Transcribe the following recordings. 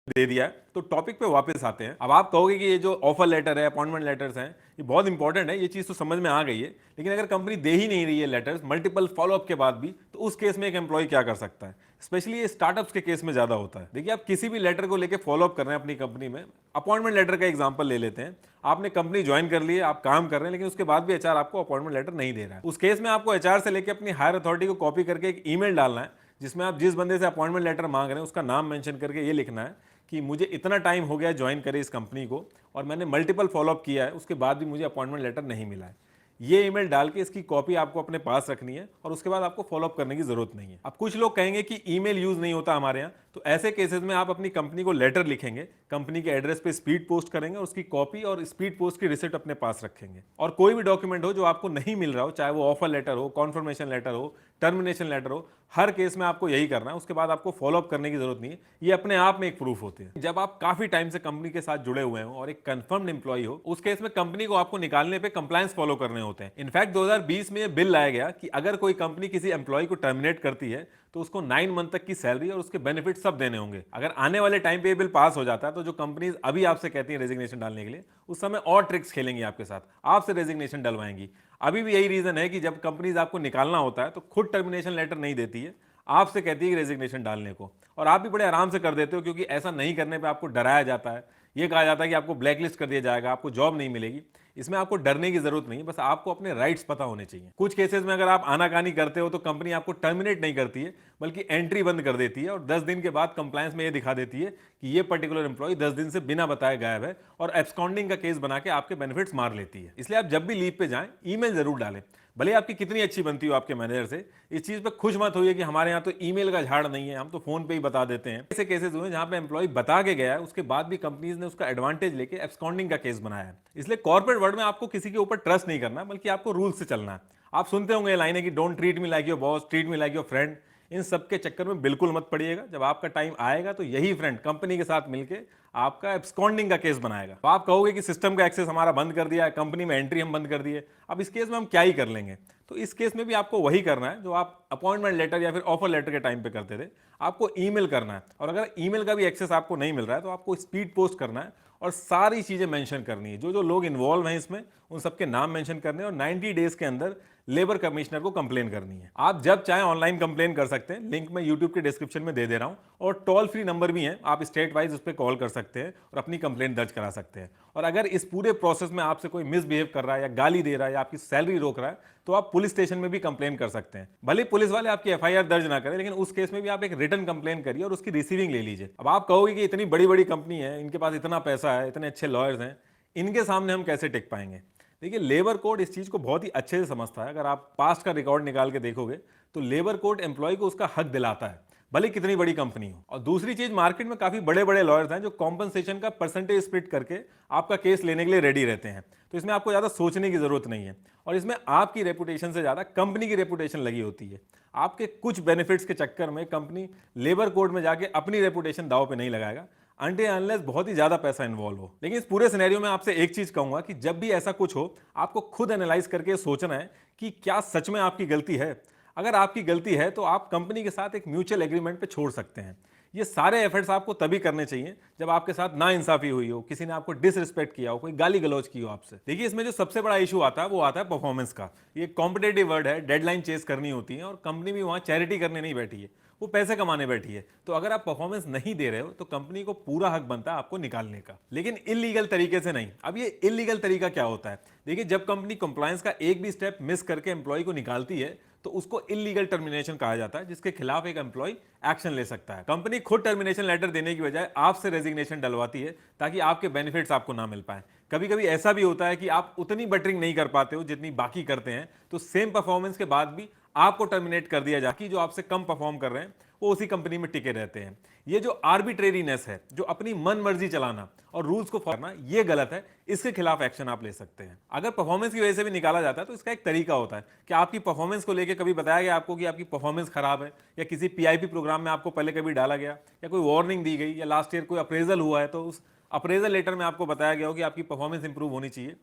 दे दिया है, तो टॉपिक पे वापस आते हैं। अब आप कहोगे कि ये जो ऑफर लेटर है, अपॉइंटमेंट लेटर्स हैं, ये बहुत इंपॉर्टेंट है, ये चीज़ तो समझ में आ गई है, लेकिन अगर कंपनी दे ही नहीं रही है लेटर्स मल्टीपल फॉलोअप के बाद भी, तो उस केस में एक एम्प्लॉय क्या कर सकता है? स्पेशली ये स्टार्टअप्स के केस में ज़्यादा होता है। देखिए, आप किसी भी लेटर को लेकर फॉलोअप कर रहे हैं अपनी कंपनी में, अपॉइंटमेंट लेटर का एग्जाम्पल ले लेते हैं। आपने कंपनी ज्वाइन कर ली है, आप काम कर रहे हैं, लेकिन उसके बाद भी एचआर आपको अपॉइंटमेंट लेटर नहीं दे रहा है। उस केस में आपको एचआर से लेकर अपनी हायर अथॉरिटी को कॉपी करके एक ईमेल डालना है, जिसमें आप जिस बंदे से अपॉइंटमेंट लेटर मांग रहे हैं उसका नाम मेंशन करके ये लिखना है कि मुझे इतना टाइम हो गया ज्वाइन करे इस कंपनी को और मैंने मल्टीपल फॉलोअप किया है, उसके बाद भी मुझे अपॉइंटमेंट लेटर नहीं मिला है। ये ईमेल डाल के इसकी कॉपी आपको अपने पास रखनी है और उसके बाद आपको फॉलोअप करने की जरूरत नहीं है। अब कुछ लोग कहेंगे कि ईमेल यूज नहीं होता हमारे यहाँ, तो ऐसे केसेस में आप अपनी कंपनी को लेटर लिखेंगे, कंपनी के एड्रेस पे स्पीड पोस्ट करेंगे और उसकी कॉपी और स्पीड पोस्ट की रिसिप्ट अपने पास रखेंगे। और कोई भी डॉक्यूमेंट हो जो आपको नहीं मिल रहा हो, चाहे वो ऑफर लेटर हो, कॉन्फर्मेशन लेटर हो, टर्मिनेशन लेटर हो, हर केस में आपको यही करना है। उसके बाद आपको फॉलोअप करने की जरूरत नहीं है, ये अपने आप में एक प्रूफ होते हैं। जब आप काफी टाइम से कंपनी के साथ जुड़े हुए हो और एक कंफर्म्ड एम्प्लॉय हो, उस केस में कंपनी को आपको निकालने पे कंप्लायंस फॉलो करने होते हैं। इनफैक्ट 2020 में ये बिल लाया गया कि अगर कोई कंपनी किसी एम्प्लॉय को टर्मिनेट करती है तो उसको 9 मंथ तक की सैलरी और उसके बेनिफिट सब देने होंगे। अगर आने वाले टाइम पे ये बिल पास हो जाता है तो जो कंपनीज अभी आपसे कहती है रेजिग्नेशन डालने के लिए, उस समय और ट्रिक्स खेलेंगी आपके साथ, आपसे रेजिग्नेशन डलवाएंगी। अभी भी यही रीजन है कि जब कंपनीज आपको निकालना होता है तो खुद टर्मिनेशन लेटर नहीं देती है, आपसे कहती है कि रेजिग्नेशन डालने को, और आप भी बड़े आराम से कर देते हो, क्योंकि ऐसा नहीं करने पे आपको डराया जाता है, ये कहा जाता है कि आपको ब्लैकलिस्ट कर दिया जाएगा, आपको जॉब नहीं मिलेगी। इसमें आपको डरने की जरूरत नहीं है, बस आपको अपने राइट्स पता होने चाहिए। कुछ केसेस में अगर आप आनाकानी करते हो तो कंपनी आपको टर्मिनेट नहीं करती है, बल्कि एंट्री बंद कर देती है और 10 दिन के बाद कंप्लायंस में ये दिखा देती है कि ये पर्टिकुलर एम्प्लॉय 10 दिन से बिना बताए गायब है, और एब्सकॉन्डिंग का केस बना के आपके बेनिफिट्स मार लेती है। इसलिए आप जब भी लीव पे जाएं, ईमेल जरूर डालें, भले आपकी कितनी अच्छी बनती हो आपके मैनेजर से। इस चीज पे खुश मत होइए कि हमारे यहाँ तो ईमेल का झाड़ नहीं है, हम तो फोन पे ही बता देते हैं। ऐसे केसेस हुए जहां पे एम्प्लॉय बता के गया है, उसके बाद भी कंपनीज ने उसका एडवांटेज लेके एब्सकॉन्डिंग का केस बनाया है। इसलिए कॉर्पोरेट वर्ल्ड में आपको किसी के ऊपर ट्रस्ट नहीं करना, बल्कि आपको रूल से चलना है। आप सुनते होंगे लाइनें कि don't treat me like your boss, treat me like your friend. इन सब के चक्कर में बिल्कुल मत पड़िएगा। जब आपका टाइम आएगा तो यही फ्रेंड कंपनी के साथ मिलके आपका एब्सकॉन्डिंग का केस बनाएगा। तो आप कहोगे कि सिस्टम का एक्सेस हमारा बंद कर दिया है, कंपनी में एंट्री हम बंद कर दिए, अब इस केस में हम क्या ही कर लेंगे। तो इस केस में भी आपको वही करना है जो आप अपॉइंटमेंट लेटर या फिर ऑफर लेटर के टाइम पे करते थे। आपको ईमेल करना है, और अगर ईमेल का भी एक्सेस आपको नहीं मिल रहा है तो आपको स्पीड पोस्ट करना है और सारी चीजें मेंशन करनी है। जो जो लोग इन्वॉल्व हैं इसमें, उन सबके नाम मेंशन करने हैं और 90 डेज के अंदर लेबर कमिश्नर को कंप्लेन करनी है। आप जब चाहे ऑनलाइन कंप्लेन कर सकते हैं, लिंक मैं यूट्यूब के डिस्क्रिप्शन में दे दे रहा हूं, और टोल फ्री नंबर भी है, आप स्टेट वाइज उस पर कॉल कर सकते हैं और अपनी कंप्लेन दर्ज करा सकते हैं। और अगर इस पूरे प्रोसेस में आपसे कोई मिसबिहेव कर रहा है या गाली दे रहा है या आपकी सैलरी रोक रहा है, तो आप पुलिस स्टेशन में भी कंप्लेन कर सकते हैं। भले पुलिस वाले आपकी एफआईआर दर्ज ना करें, लेकिन उस केस में भी आप एक रिटर्न कंप्लेन करिए और उसकी रिसीविंग ले लीजिए। अब आप कहोगे कि इतनी बड़ी बड़ी कंपनी है, इनके पास इतना पैसा है, इतने अच्छे लॉयर्स हैं, इनके सामने हम कैसे टिक पाएंगे। देखिए, लेबर कोड इस चीज को बहुत ही अच्छे से समझता है। अगर आप पास्ट का रिकॉर्ड निकाल के देखोगे तो लेबर कोड एम्प्लॉय को उसका हक दिलाता है, भले कितनी बड़ी कंपनी हो। और दूसरी चीज, मार्केट में काफी बड़े बड़े लॉयर्स हैं जो कॉम्पनसेशन का परसेंटेज स्प्लिट करके आपका केस लेने के लिए रेडी रहते हैं। तो इसमें आपको ज्यादा सोचने की जरूरत नहीं है, और इसमें आपकी रेपुटेशन से ज्यादा कंपनी की रेपुटेशन लगी होती है। आपके कुछ बेनिफिट्स के चक्कर में कंपनी लेबर कोड में जाके अपनी रेपुटेशन दांव पे नहीं लगाएगा, अनटिल अनलेस बहुत ही ज्यादा पैसा इन्वॉल्व हो। लेकिन इस पूरे सिनेरियो में आपसे एक चीज कहूंगा कि जब भी ऐसा कुछ हो, आपको खुद एनालाइज करके सोचना है कि क्या सच में आपकी गलती है। अगर आपकी गलती है तो आप कंपनी के साथ एक म्यूचुअल एग्रीमेंट पे छोड़ सकते हैं। ये सारे एफर्ट्स आपको तभी करने चाहिए जब आपके साथ नाइंसाफी हुई हो, किसी ने आपको डिसरिस्पेक्ट किया हो, कोई गाली गलौज की हो आपसे। देखिए, इसमें जो सबसे बड़ा इशू आता है वो आता है परफॉर्मेंस का। ये कॉम्पिटेटिव वर्ड है, डेडलाइन चेस करनी होती है, और कंपनी भी वहां चैरिटी करने नहीं बैठी है, वो पैसे कमाने बैठी है। तो अगर आप परफॉर्मेंस नहीं दे रहे हो तो कंपनी को पूरा हक बनता है आपको निकालने का, लेकिन इलीगल तरीके से नहीं। अब ये इलीगल तरीका क्या होता है? देखिए, जब कंपनी कंप्लायंस का एक भी स्टेप मिस करके एम्प्लॉय को निकालती है तो उसको इलीगल टर्मिनेशन कहा जाता है, जिसके खिलाफ एक एम्प्लॉय एक्शन ले सकता है। कंपनी खुद टर्मिनेशन लेटर देने की बजाय आपसे रेजिग्नेशन डलवाती है ताकि आपके बेनिफिट्स आपको ना मिल पाए। कभी कभी ऐसा भी होता है कि आप उतनी बटरिंग नहीं कर पाते हो जितनी बाकी करते हैं, तो सेम परफॉर्मेंस के बाद भी आपको टर्मिनेट कर दिया जाता है। जो आपसे कम परफॉर्म कर रहे हैं वो उसी कंपनी में टिके रहते हैं। ये जो आर्बिट्रेरीनेस है, जो अपनी मन मर्जी चलाना और रूल्स को फॉलो करना, ये गलत है। इसके खिलाफ एक्शन आप ले सकते हैं। अगर परफॉर्मेंस की वजह से भी निकाला जाता है तो इसका एक तरीका होता है कि आपकी परफॉर्मेंस को लेकर कभी बताया गया आपको कि आपकी परफॉर्मेंस खराब है, या किसी पीआईपी प्रोग्राम में आपको पहले कभी डाला गया, या कोई वार्निंग दी गई, या लास्ट ईयर कोई अप्रेजल हुआ है तो उस अप्रेजल लेटर में आपको बताया गया हो कि आपकी परफॉर्मेंस इंप्रूव होनी चाहिए।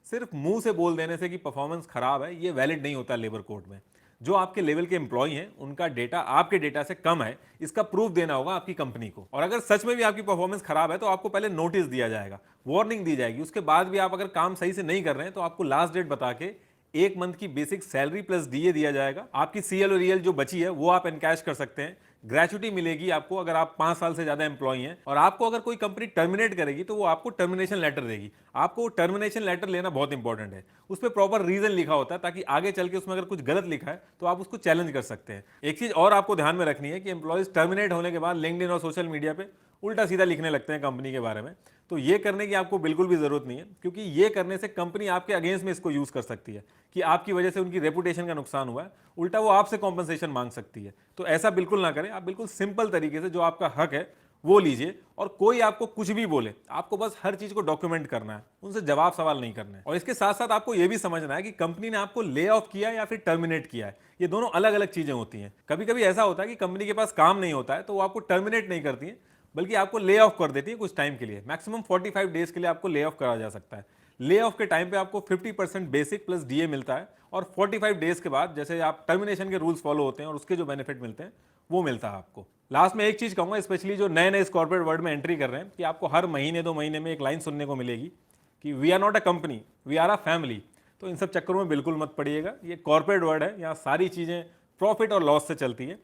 सिर्फ मुंह से बोल देने से कि परफॉर्मेंस खराब है, ये वैलिड नहीं होता लेबर कोड में। जो आपके लेवल के एम्प्लॉय हैं उनका डेटा आपके डेटा से कम है, इसका प्रूफ देना होगा आपकी कंपनी को। और अगर सच में भी आपकी परफॉर्मेंस खराब है तो आपको पहले नोटिस दिया जाएगा, वार्निंग दी जाएगी। उसके बाद भी आप अगर काम सही से नहीं कर रहे हैं तो आपको लास्ट डेट बता के 1 मंथ की बेसिक सैलरी प्लस डीए दिया जाएगा। आपकी सीएल और ईएल जो बची है वो आप एनकैश कर सकते हैं। ग्रेचुटी मिलेगी आपको अगर आप 5 साल से ज्यादा एम्प्लॉय हैं। और आपको अगर कोई कंपनी टर्मिनेट करेगी तो वो आपको टर्मिनेशन लेटर देगी। आपको टर्मिनेशन लेटर लेना बहुत इंपॉर्टेंट है। उस पर प्रॉपर रीजन लिखा होता है ताकि आगे चल के उसमें अगर कुछ गलत लिखा है तो आप उसको चैलेंज कर सकते हैं। एक चीज और आपको ध्यान में रखनी है कि एम्प्लॉयज टर्मिनेट होने के बाद लिंक्डइन और सोशल मीडिया पे उल्टा सीधा लिखने लगते हैं कंपनी के बारे में। तो ये करने की आपको बिल्कुल भी जरूरत नहीं है, क्योंकि ये करने से कंपनी आपके अगेंस्ट में इसको यूज कर सकती है कि आपकी वजह से उनकी रेपुटेशन का नुकसान हुआ है। उल्टा वो आपसे कॉम्पनसेशन मांग सकती है। तो ऐसा बिल्कुल ना करें। आप बिल्कुल सिंपल तरीके से जो आपका हक है वो लीजिए। और कोई आपको कुछ भी बोले, आपको बस हर चीज को डॉक्यूमेंट करना है, उनसे जवाब सवाल नहीं करना है। और इसके साथ साथ आपको यह भी समझना है कि कंपनी ने आपको ले ऑफ किया या फिर टर्मिनेट किया है, ये दोनों अलग अलग चीजें होती हैं। कभी कभी ऐसा होता है कि कंपनी के पास काम नहीं होता है तो वो आपको टर्मिनेट नहीं करती है, बल्कि आपको ले ऑफ कर देती है कुछ टाइम के लिए। मैक्सिमम 45 डेज के लिए आपको ले ऑफ करा जा सकता है। ले ऑफ के टाइम पे आपको 50% बेसिक प्लस डीए मिलता है। और 45 डेज के बाद जैसे आप टर्मिनेशन के रूल्स फॉलो होते हैं और उसके जो बेनिफिट मिलते हैं वो मिलता है आपको। लास्ट में एक चीज कहूंगा, स्पेशली जो नए नए इस कॉर्पोरेट वर्ल्ड में एंट्री कर रहे हैं, कि आपको हर महीने 2 महीने में एक लाइन सुनने को मिलेगी कि we are not a company, we are a family. तो इन सब चक्करों में बिल्कुल मत पड़िएगा। ये कॉर्पोरेट वर्ल्ड है, यहाँ सारी चीजें प्रॉफिट और लॉस से चलती है।